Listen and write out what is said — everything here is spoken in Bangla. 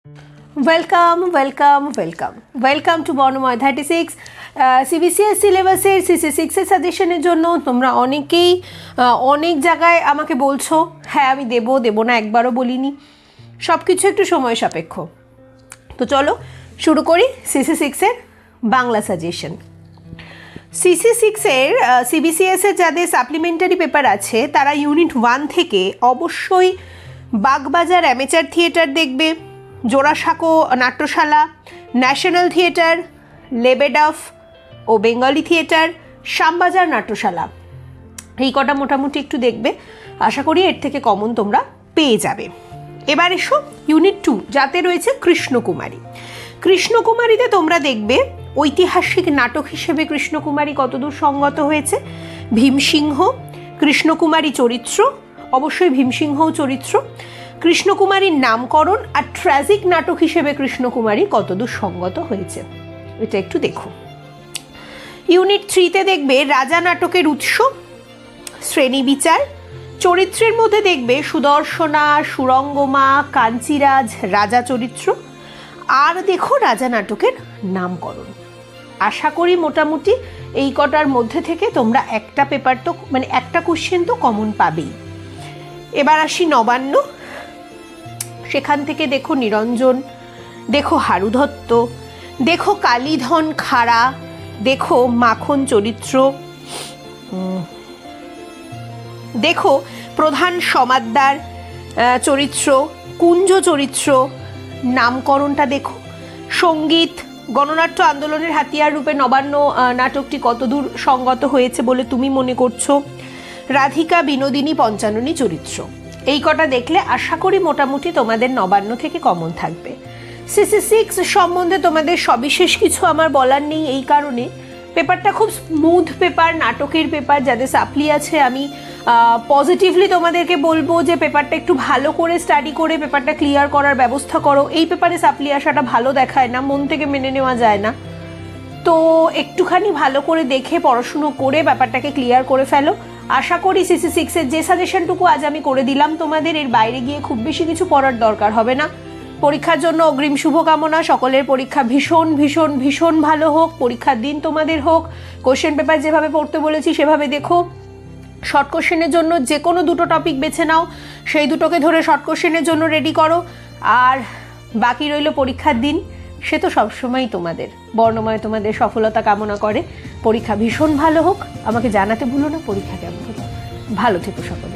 Welcome welcome welcome welcome to বর্ণময় 36 সিবিসিএস সিলেবাসের সিসি সিক্সের সাজেশনের জন্য তোমরা অনেকেই অনেক জায়গায় আমাকে বলছো, হ্যাঁ আমি দেবো না, একবারও বলিনি। সব কিছু একটু সময় সাপেক্ষ। তো চলো শুরু করি সিসি সিক্সের বাংলা সাজেশন। সিসি সিক্সের সিবিসিএসের যাদের সাপ্লিমেন্টারি পেপার আছে তারা ইউনিট 1 থেকে অবশ্যই বাগবাজার অ্যামেচার থিয়েটার দেখবে, জোড়াসাঁকো নাট্যশালা, ন্যাশনাল থিয়েটার, লেবেডাফ ও বেঙ্গলি থিয়েটার, শ্যামবাজার নাট্যশালা, এই কটা মোটামুটি একটু দেখবে। আশা করি এর থেকে কমন তোমরা পেয়ে যাবে। এবার এসো ইউনিট 2, যাতে রয়েছে কৃষ্ণকুমারী। কৃষ্ণকুমারীতে তোমরা দেখবে ঐতিহাসিক নাটক হিসেবে কৃষ্ণকুমারী কতদূর সঙ্গত হয়েছে, ভীমসিংহ, কৃষ্ণকুমারী চরিত্র, অবশ্যই ভীমসিংহও চরিত্র, কৃষ্ণকুমারীর নামকরণ আর ট্র্যাজিক নাটক হিসেবে কৃষ্ণকুমারী কতদূর সঙ্গত হয়েছে, এটা একটু দেখো। ইউনিট 3তে দেখবে রাজা নাটকের উৎস, শ্রেণী বিচার, চরিত্রের মধ্যে দেখবে সুদর্শনা, সুরঙ্গমা, কাঞ্চিরাজ রাজা চরিত্র, আর দেখো রাজা নাটকের নামকরণ। আশা করি মোটামুটি এই কটার মধ্যে থেকে তোমরা একটা পেপার তো মানে একটা কোশ্চেন তো কমন পাবেই। এবার আসি নবান্ন। সেখান থেকে দেখো নিরঞ্জন, দেখো হারুদত্ত, দেখো কালীধন খাড়া, দেখো মাখন চরিত্র, দেখো প্রধান সমাদদার চরিত্র, কুঞ্জ চরিত্র, নামকরণটা দেখো, সঙ্গীত, গণনাট্য আন্দোলনের হাতিয়ার রূপে নবান্ন নাটকটি কতদূর সঙ্গত হয়েছে বলে তুমি মনে করছো, রাধিকা, বিনোদিনী, পঞ্চাননী চরিত্র, এই কটা দেখলে আশা করি মোটামুটি তোমাদের নবান্ন থেকে কমন থাকবে। সিসি সিক্স সম্বন্ধে তোমাদের সবিশেষ কিছু আমার বলার নেই, এই কারণে পেপারটা খুব স্মুথ পেপার, নাটকের পেপার। যাদের সাপ্লি আছে আমি পজিটিভলি তোমাদেরকে বলবো যে পেপারটা একটু ভালো করে স্টাডি করে পেপারটা ক্লিয়ার করার ব্যবস্থা করো। এই পেপারে সাপ্লি আসাটা ভালো দেখায় না, মন থেকে মেনে নেওয়া যায় না, তো একটুখানি ভালো করে দেখে পড়াশুনো করে ব্যাপারটাকে ক্লিয়ার করে ফেলো। আশা করি সিসি সিক্সের যে সাজেশনটুকু আজ আমি করে দিলাম তোমাদের, এর বাইরে গিয়ে খুব বেশি কিছু পড়ার দরকার হবে না। পরীক্ষার জন্য অগ্রিম শুভকামনা। সকলের পরীক্ষা ভীষণ ভীষণ ভীষণ ভালো হোক, পরীক্ষার দিন তোমাদের হোক। কোশ্চেন পেপার যেভাবে পড়তে বলেছি সেভাবে দেখো। শর্ট কোশ্চেনের জন্য যে কোনো দুটো টপিক বেছে নাও, সেই দুটোকে ধরে শর্ট কোশ্চেনের জন্য রেডি করো। আর বাকি রইল পরীক্ষার দিন, সে তো সবসময়ই তোমাদের বর্ণময় তোমাদের সফলতা কামনা করে। পরীক্ষা ভীষণ ভালো হোক, আমাকে জানাতে ভুলো না পরীক্ষা কেমন হলো। ভালো থেকো সকলে।